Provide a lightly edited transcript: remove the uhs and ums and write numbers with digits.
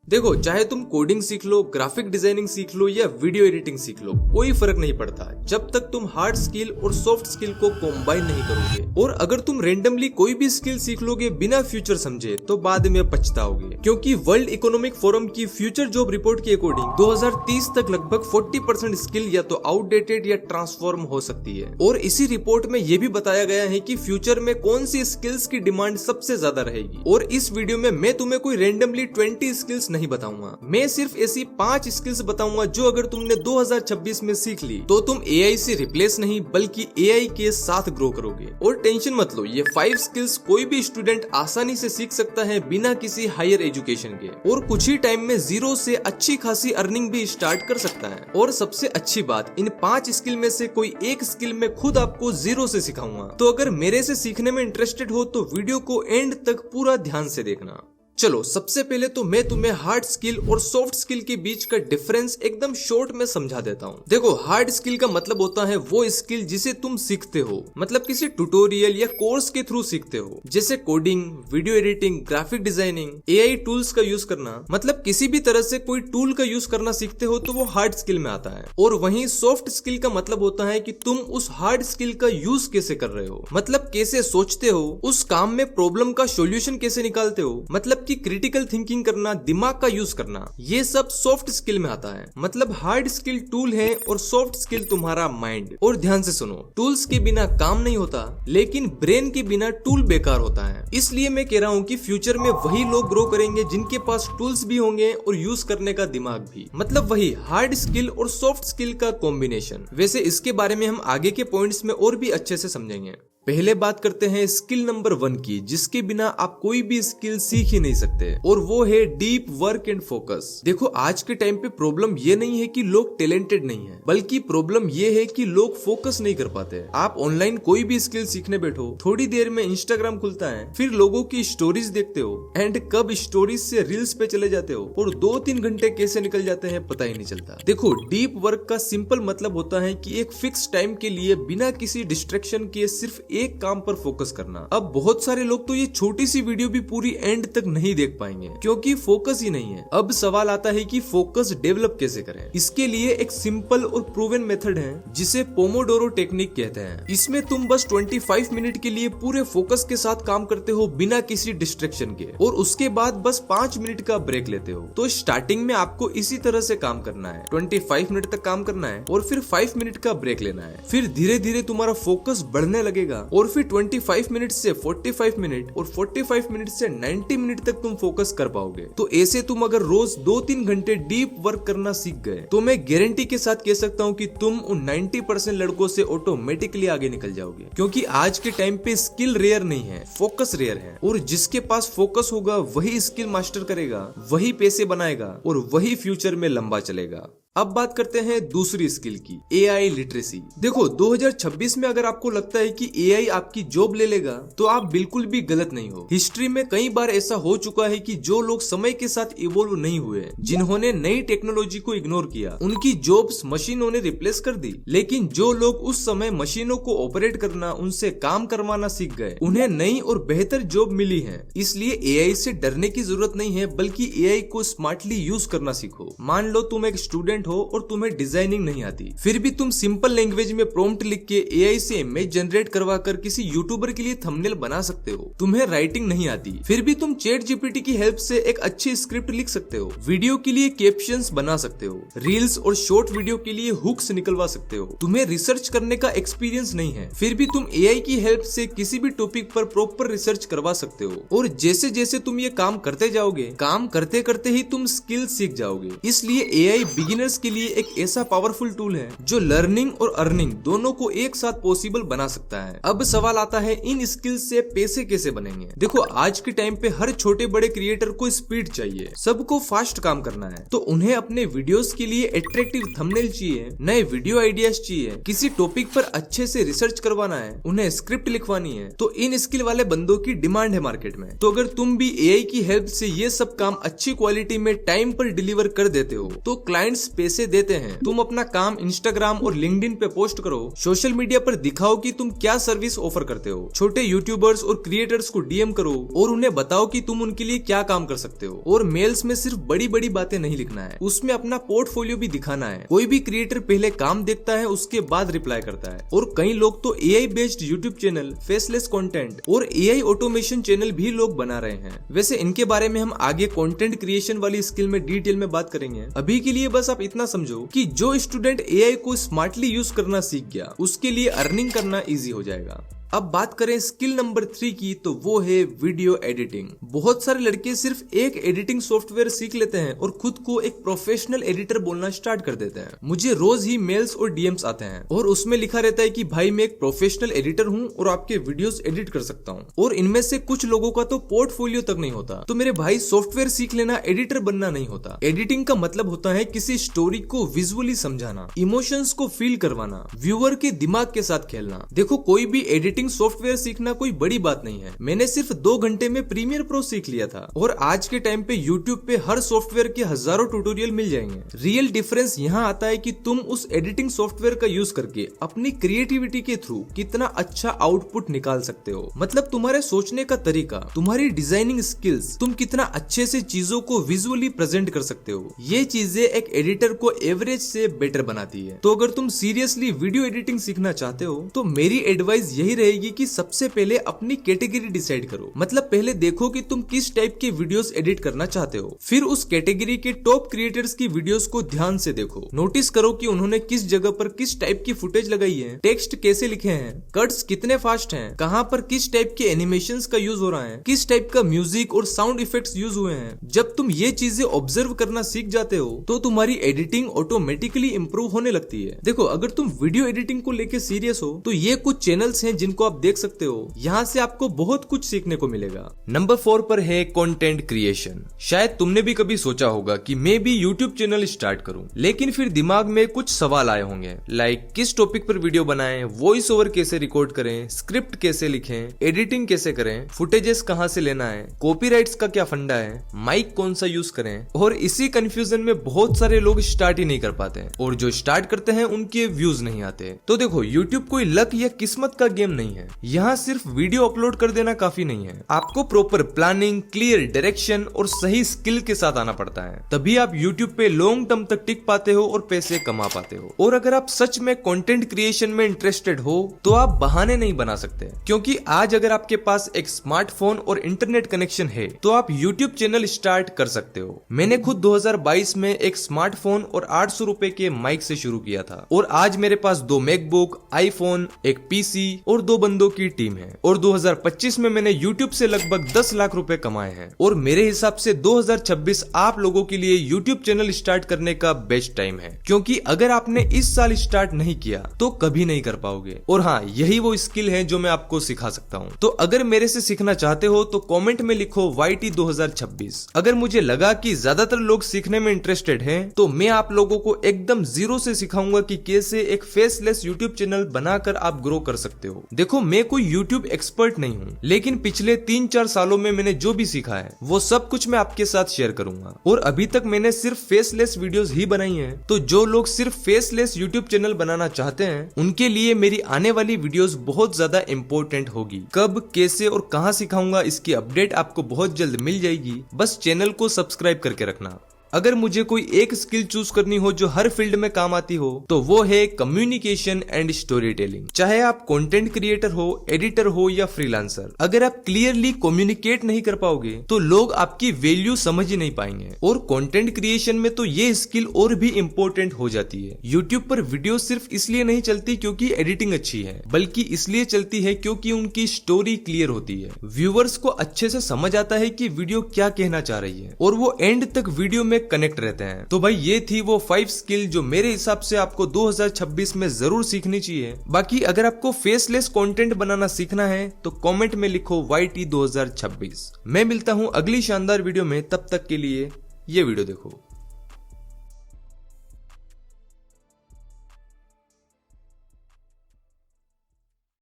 देखो, चाहे तुम कोडिंग सीख लो, ग्राफिक डिजाइनिंग सीख लो या वीडियो एडिटिंग सीख लो, कोई फर्क नहीं पड़ता जब तक तुम हार्ड स्किल और सॉफ्ट स्किल को कॉम्बाइन नहीं करोगे। और अगर तुम रेंडमली कोई भी स्किल सीख लोगे बिना फ्यूचर समझे तो बाद में पछताओगे, क्योंकि वर्ल्ड इकोनॉमिक फोरम की फ्यूचर जॉब रिपोर्ट के अकॉर्डिंग 2030 तक लगभग 40% स्किल या तो आउटडेटेड या ट्रांसफॉर्म हो सकती है। और इसी रिपोर्ट में यह भी बताया गया है कि फ्यूचर में कौन सी स्किल्स की डिमांड सबसे ज्यादा रहेगी। और इस वीडियो में मैं तुम्हें कोई रेंडमली 20 स्किल्स नहीं बताऊंगा, मैं सिर्फ ऐसी 5 स्किल्स बताऊंगा जो अगर तुमने 2026 में सीख ली तो तुम एआई से रिप्लेस नहीं बल्कि एआई के साथ ग्रो करोगे। और टेंशन मत लो, ये 5 स्किल्स कोई भी स्टूडेंट आसानी से सीख सकता है बिना किसी हायर एजुकेशन के, और कुछ ही टाइम में जीरो से अच्छी खासी अर्निंग भी स्टार्ट कर सकता है। और सबसे अच्छी बात, इन 5 स्किल में से कोई एक स्किल मैं खुद आपको जीरो से सिखाऊंगा। तो अगर मेरे से सीखने में इंटरेस्टेड हो तो वीडियो को एंड तक पूरा ध्यान से देखना। चलो, सबसे पहले तो मैं तुम्हें हार्ड स्किल और सॉफ्ट स्किल के बीच का डिफरेंस एकदम शॉर्ट में समझा देता हूँ। देखो, हार्ड स्किल का मतलब होता है वो स्किल जिसे तुम सीखते हो, मतलब किसी ट्यूटोरियल या कोर्स के थ्रू सीखते हो, जैसे coding, video editing, graphic designing, AI tools का यूज करना, मतलब किसी भी तरह से कोई टूल का यूज करना सीखते हो तो वो हार्ड स्किल में आता है। और वहीं सॉफ्ट स्किल का मतलब होता है कि तुम उस हार्ड स्किल का यूज कैसे कर रहे हो, मतलब कैसे सोचते हो, उस काम में प्रॉब्लम का सॉल्यूशन कैसे निकालते हो, मतलब कि क्रिटिकल थिंकिंग करना, दिमाग का यूज करना, ये सब सॉफ्ट स्किल में आता है। मतलब हार्ड स्किल टूल है और सॉफ्ट स्किल तुम्हारा माइंड। और ध्यान से सुनो, टूल्स के बिना काम नहीं होता, लेकिन ब्रेन के बिना टूल बेकार होता है। इसलिए मैं कह रहा हूँ कि फ्यूचर में वही लोग ग्रो करेंगे जिनके पास टूल्स भी होंगे और यूज करने का दिमाग भी, मतलब वही हार्ड स्किल और सॉफ्ट स्किल का कॉम्बिनेशन। वैसे इसके बारे में हम आगे के पॉइंट्स में और भी अच्छे से समझेंगे। पहले बात करते हैं स्किल नंबर 1 की, जिसके बिना आप कोई भी स्किल सीख ही नहीं सकते, और वो है डीप वर्क एंड फोकस। देखो, आज के टाइम पे प्रॉब्लम ये नहीं है कि लोग टैलेंटेड नहीं है, बल्कि प्रॉब्लम ये है कि लोग फोकस नहीं कर पाते। आप ऑनलाइन कोई भी स्किल सीखने बैठो, थोड़ी देर में इंस्टाग्राम खुलता है, फिर लोगों की स्टोरीज देखते हो, एंड कब स्टोरीज से रील्स पे चले जाते हो और 2-3 घंटे कैसे निकल जाते हैं पता ही नहीं चलता। देखो, डीप वर्क का सिंपल मतलब होता है कि एक फिक्स टाइम के लिए बिना किसी डिस्ट्रैक्शन के सिर्फ एक काम पर फोकस करना। अब बहुत सारे लोग तो ये छोटी सी वीडियो भी पूरी एंड तक नहीं देख पाएंगे क्योंकि फोकस ही नहीं है। अब सवाल आता है कि फोकस डेवलप कैसे करें। इसके लिए एक सिंपल और प्रूवन मेथड है जिसे पोमोडोरो टेक्निक कहते हैं। इसमें तुम बस 25 मिनट के लिए पूरे फोकस के साथ काम करते हो बिना किसी डिस्ट्रैक्शन के, और उसके बाद बस 5 मिनट का ब्रेक लेते हो। तो स्टार्टिंग में आपको इसी तरह से काम करना है, 25 मिनट तक काम करना है और फिर 5 मिनट का ब्रेक लेना है। फिर धीरे धीरे तुम्हारा फोकस बढ़ने लगेगा और फिर 25 मिनट से 45 मिनट और 45 मिनट से 90 मिनट तक तुम फोकस कर पाओगे। तो ऐसे तुम अगर रोज 2-3 घंटे डीप वर्क करना सीख गए तो मैं गारंटी के साथ कह सकता हूँ कि तुम उन 90% लड़कों से ऑटोमेटिकली आगे निकल जाओगे, क्योंकि आज के टाइम पे स्किल रेयर नहीं है, फोकस रेयर है। और जिसके पास फोकस होगा वही स्किल मास्टर करेगा, वही पैसे बनाएगा और वही फ्यूचर में लंबा चलेगा। अब बात करते हैं दूसरी स्किल की, एआई लिटरेसी। देखो, 2026 में अगर आपको लगता है कि एआई आपकी जॉब ले लेगा तो आप बिल्कुल भी गलत नहीं हो। हिस्ट्री में कई बार ऐसा हो चुका है कि जो लोग समय के साथ इवोल्व नहीं हुए, जिन्होंने नई टेक्नोलॉजी को इग्नोर किया, उनकी जॉब्स मशीनों ने रिप्लेस कर दी। लेकिन जो लोग उस समय मशीनों को ऑपरेट करना, उनसे काम करवाना सीख गए, उन्हें नई और बेहतर जॉब मिली है। इसलिए एआई से डरने की जरूरत नहीं है, बल्कि एआई को स्मार्टली यूज करना सीखो। मान लो तुम एक स्टूडेंट हो और तुम्हें डिजाइनिंग नहीं आती, फिर भी तुम सिंपल लैंग्वेज में प्रॉम्प्ट लिख के एआई से इमेज जनरेट करवा कर किसी यूट्यूबर के लिए थंबनेल बना सकते हो। तुम्हें राइटिंग नहीं आती, फिर भी तुम चैट जीपीटी की हेल्प से एक अच्छी स्क्रिप्ट लिख सकते हो, वीडियो के लिए कैप्शंस बना सकते हो, रील्स और शॉर्ट वीडियो के लिए हुक्स निकलवा सकते हो। तुम्हें रिसर्च करने का एक्सपीरियंस नहीं है, फिर भी तुम एआई की हेल्प से किसी भी टॉपिक पर प्रॉपर रिसर्च करवा सकते हो। और जैसे जैसे तुम ये काम करते जाओगे, काम करते करते ही तुम स्किल सीख जाओगे। इसलिए एआई बिगिनर्स के लिए एक ऐसा पावरफुल टूल है जो लर्निंग और अर्निंग दोनों को एक साथ पॉसिबल बना सकता है। अब सवाल आता है, इन स्किल से पैसे कैसे बनेंगे। देखो, आज के टाइम पे हर छोटे बड़े क्रिएटर को स्पीड चाहिए, सबको फास्ट काम करना है, तो उन्हें अपने वीडियोस के लिए अट्रैक्टिव थंबनेल चाहिए, नए वीडियो आइडियाज चाहिए, किसी टॉपिक पर अच्छे से रिसर्च करवाना है, उन्हें स्क्रिप्ट लिखवानी है, तो इन स्किल वाले बंदों की डिमांड है मार्केट में। तो अगर तुम भी एआई की हेल्प से ये सब काम अच्छी क्वालिटी में टाइम पर डिलीवर कर देते हो तो क्लाइंट्स पैसे देते हैं। तुम अपना काम इंस्टाग्राम और लिंक्डइन पे पोस्ट करो, सोशल मीडिया पर दिखाओ कि तुम क्या सर्विस ऑफर करते हो। छोटे यूट्यूबर्स और क्रिएटर्स को डीएम करो और उन्हें बताओ कि तुम उनके लिए क्या काम कर सकते हो। और मेल्स में सिर्फ बड़ी बड़ी बातें नहीं लिखना है, उसमें अपना पोर्टफोलियो भी दिखाना है। कोई भी क्रिएटर पहले काम देखता है, उसके बाद रिप्लाई करता है। और कई लोग तो AI based YouTube channel, faceless content और एआई ऑटोमेशन चैनल भी लोग बना रहे हैं। वैसे इनके बारे में हम आगे कंटेंट क्रिएशन वाली स्किल में डिटेल में बात करेंगे। अभी के लिए बस आप इतना समझो कि जो स्टूडेंट एआई को स्मार्टली यूज करना सीख गया, उसके लिए अर्निंग करना इजी हो जाएगा। अब बात करें स्किल नंबर 3 की, तो वो है वीडियो एडिटिंग। बहुत सारे लड़के सिर्फ एक एडिटिंग सॉफ्टवेयर सीख लेते हैं और खुद को एक प्रोफेशनल एडिटर बोलना स्टार्ट कर देते हैं। मुझे रोज ही मेल्स और डीएम्स आते हैं और उसमें लिखा रहता है कि भाई मैं एक प्रोफेशनल एडिटर हूँ और आपके वीडियोस एडिट कर सकता हूँ। और इनमें से कुछ लोगों का तो पोर्टफोलियो तक नहीं होता। तो मेरे भाई, सॉफ्टवेयर सीख लेना एडिटर बनना नहीं होता। एडिटिंग का मतलब होता है किसी स्टोरी को विजुअली समझाना, इमोशंस को फील करवाना, व्यूअर के दिमाग के साथ खेलना। देखो, कोई भी एडिटिंग सॉफ्टवेयर सीखना कोई बड़ी बात नहीं है। मैंने सिर्फ 2 घंटे में प्रीमियर प्रो सीख लिया था और आज के टाइम पे यूट्यूब पे हर सॉफ्टवेयर के हजारों ट्यूटोरियल मिल जाएंगे। रियल डिफरेंस यहाँ आता है कि तुम उस एडिटिंग सॉफ्टवेयर का यूज करके अपनी क्रिएटिविटी के थ्रू कितना अच्छा आउटपुट निकाल सकते हो। मतलब तुम्हारे सोचने का तरीका, तुम्हारी डिजाइनिंग स्किल्स, तुम कितना अच्छे से चीजों को विजुअली प्रेजेंट कर सकते हो। ये चीजें एक एडिटर को एवरेज से बेटर बनाती है। तो अगर तुम सीरियसली वीडियो एडिटिंग सीखना चाहते हो तो मेरी एडवाइस यही रहेगी कि सबसे पहले अपनी कैटेगरी डिसाइड करो। मतलब पहले देखो कि तुम किस टाइप के वीडियोस एडिट करना चाहते हो। फिर उस कैटेगरी के टॉप क्रिएटर्स की वीडियोस को ध्यान से देखो। नोटिस करो कि उन्होंने किस जगह पर किस टाइप की फुटेज लगाई है, टेक्स्ट कैसे लिखे हैं, कट्स कितने फास्ट हैं, कहां पर किस टाइप के एनिमेशंस का यूज हो रहा है, किस टाइप का म्यूजिक और साउंड इफेक्ट्स यूज हुए हैं। जब तुम ये चीजें ऑब्जर्व करना सीख जाते हो तो तुम्हारी एडिटिंग ऑटोमेटिकली इंप्रूव होने लगती है। देखो, अगर तुम वीडियो एडिटिंग को लेके सीरियस हो तो ये कुछ चैनल्स हैं जिनको आप देख सकते हो। यहाँ से आपको बहुत कुछ सीखने को मिलेगा। नंबर 4 पर है कंटेंट क्रिएशन। शायद तुमने भी कभी सोचा होगा कि मैं भी यूट्यूब चैनल स्टार्ट करूं, लेकिन फिर दिमाग में कुछ सवाल आए होंगे, लाइक किस टॉपिक पर वीडियो बनाएं, वॉइस ओवर कैसे रिकॉर्ड करें, स्क्रिप्ट कैसे लिखें, एडिटिंग कैसे करें, फुटेजेस कहां से लेना है, कॉपीराइट्स का क्या फंडा है, माइक कौन सा यूज करें। और इसी कंफ्यूजन में बहुत सारे लोग स्टार्ट ही नहीं कर पाते और जो स्टार्ट करते हैं उनके व्यूज नहीं आते। तो देखो, यूट्यूब कोई लक या किस्मत का गेम नहीं है। यहाँ सिर्फ वीडियो अपलोड कर देना काफी नहीं है। आपको प्रॉपर प्लानिंग, क्लियर डायरेक्शन और सही स्किल के साथ आना पड़ता है, तभी आप यूट्यूब पे लॉन्ग टर्म तक टिक पाते हो और पैसे कमा पाते हो। और अगर आप सच में कंटेंट क्रिएशन में इंटरेस्टेड हो तो आप बहाने नहीं बना सकते, क्योंकि आज अगर आपके पास एक स्मार्टफोन और इंटरनेट कनेक्शन है तो आप यूट्यूब चैनल स्टार्ट कर सकते हो। मैंने खुद 2022 में एक स्मार्टफोन और 800 रुपए के माइक से शुरू किया था और आज मेरे पास 2 मैकबुक, आईफोन, एक पीसी और 2 बंदों की टीम है। और 2025 में मैंने YouTube से लगभग 10 लाख रुपए कमाए हैं। और मेरे हिसाब से 2026 आप लोगों के लिए YouTube चैनल स्टार्ट करने का बेस्ट टाइम है, क्योंकि अगर आपने इस साल स्टार्ट नहीं किया तो कभी नहीं कर पाओगे। और हाँ, यही वो स्किल है जो मैं आपको सिखा सकता हूँ। तो अगर मेरे से सीखना चाहते हो तो कमेंट में लिखो YT 2026। अगर मुझे लगा कि ज्यादातर लोग सीखने में इंटरेस्टेड हैं तो मैं आप लोगों को एकदम जीरो से सिखाऊंगा कि कैसे एक फेसलेस YouTube चैनल बनाकर आप ग्रो कर सकते हो। देखो, मैं कोई YouTube एक्सपर्ट नहीं हूँ, लेकिन पिछले 3-4 सालों में मैंने जो भी सीखा है वो सब कुछ मैं आपके साथ शेयर करूंगा। और अभी तक मैंने सिर्फ फेसलेस वीडियोस ही बनाई हैं। तो जो लोग सिर्फ फेसलेस YouTube चैनल बनाना चाहते हैं उनके लिए मेरी आने वाली वीडियोस बहुत ज्यादा इंपॉर्टेंट होगी। कब, कैसे और कहां सिखाऊंगा इसकी अपडेट आपको बहुत जल्द मिल जाएगी। बस चैनल को सब्सक्राइब करके रखना। अगर मुझे कोई एक स्किल चूज करनी हो जो हर फील्ड में काम आती हो तो वो है कम्युनिकेशन एंड स्टोरी टेलिंग। चाहे आप कंटेंट क्रिएटर हो, एडिटर हो या फ्रीलांसर, अगर आप क्लियरली कम्युनिकेट नहीं कर पाओगे तो लोग आपकी वैल्यू समझ ही नहीं पाएंगे। और कंटेंट क्रिएशन में तो ये स्किल और भी इम्पोर्टेंट हो जाती है। यूट्यूब पर वीडियो सिर्फ इसलिए नहीं चलती क्योंकि एडिटिंग अच्छी है, बल्कि इसलिए चलती है क्योंकि उनकी स्टोरी क्लियर होती है। व्यूअर्स को अच्छे से समझ आता है कि वीडियो क्या कहना चाह रही है और वो एंड तक वीडियो में कनेक्ट रहते हैं। तो भाई, ये थी वो 5 स्किल जो मेरे हिसाब से आपको 2026 में जरूर सीखनी चाहिए। बाकी अगर आपको फेसलेस कंटेंट बनाना सीखना है तो कमेंट में लिखो YT 2026। मैं मिलता हूं अगली शानदार वीडियो में, तब तक के लिए ये वीडियो देखो।